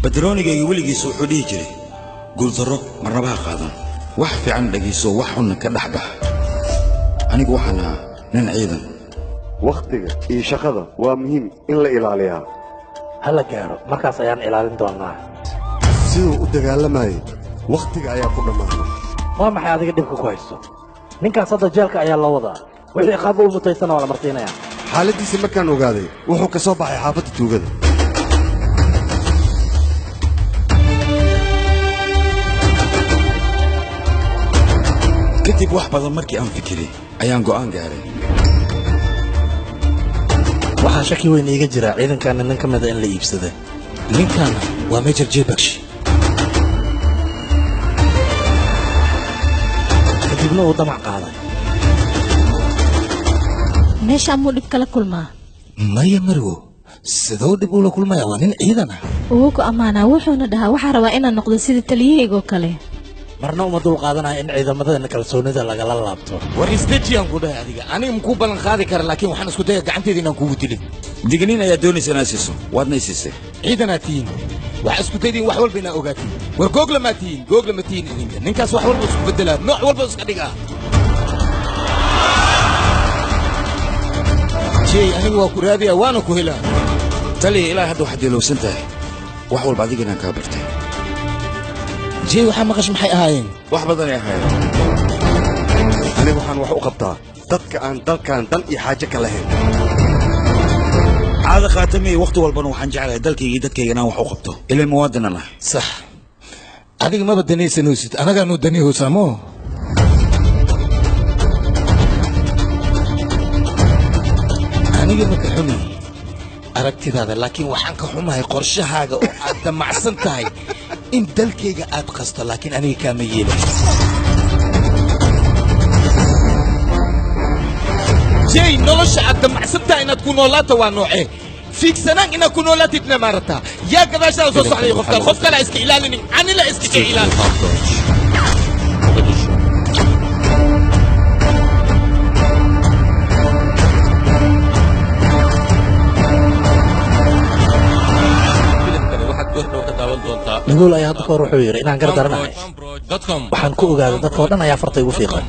بدرونيغي وليgiisu wuxuu dhihi jiray guul darro marnaba ha qaadan wax fiican dhagiiso wax xun ka dhaxbax anigu waxana nin ciidan waqtiga iyo shaqada waa muhiim in la ilaaliyo hala gaaro markaas ayaan ilaalin doonaa sidoo u dagaalamay waqtiga ayaa ku dhamaaday waa maxay adiga dhibka ku haysto ninkaas hadda jeelka ayaa loo wadaa wixii qaab uu mutaysana wala martiinaya xaaladiisa markaan ogaaday wuxuu ka soo baxay xaafadda tuugada kadib wax badan markii aan fikiray ayaan go'aan gaaray waxaa shaki weyn iiga jira ciidankan nin ka mid ah in la iibsado ninkana waa Major Jebakshi kadibna uu damac qaaday meesha muu dhib kala kulmaa maya marwo sidoo dhib ula kulmaya waa nin ciidan ah uu ku amaanaa wuxuuna dhahaa waxaa rabaa inaan noqdo sida taliyahayga kale marna uma dul qaadanaya in ciidamadeena kalsoonida lagala laabto war isteejiyaan ku dhahay adiga aniga muku balan qaadi kara laakiin waxaan isku daya gacanteeda inaan kugu dilin digniin ayaa doonaysa inaad siiso waadna siisay ciidanaatiin wax isku daydiin wax walba inaa ogaatiin war googla ma tiin ninkaas wax walba isku bedelaa nooc walba iska dhigaa jey aniga waa ku raadiya waana ku helaa taliya ilaa hadda waxaad ilowsan tahay wax walba adiga inaan kaa bartay jey waxaa maqash maxay ahaayeen wax badan ay ahaayeen aniga waxaan wax u qabtaa dadka aan dalkan dan iyo xaaje ka lahayn caada qaatamay waqti walbana waxaan jeclahay dalkayga iyo dadkayga inaan wax u qabto ilaa muwaadin ah sax adiga ma badanaysanoosid anagaanu danihoosaamo aniga ma ka xumi aragtidaada laakiin waxaan ka xumahay qorshahaaga oo aad damacsan tahay in dalkayga aad qasto laakiin aniga kaama yeelay jey nolosha aad damacsan tahay inaad ku noolaato waa noocee fiigsanaan inaad ku noolaatidna maarataa yaa gadaashaada soo socday qof kale iska ilaalinin anila iska ilaali نقول يا دكتور وحوير إن عن قدرنا waxaan ku ogaaday dadka oo dhan ayaa fartay ugu fiiqan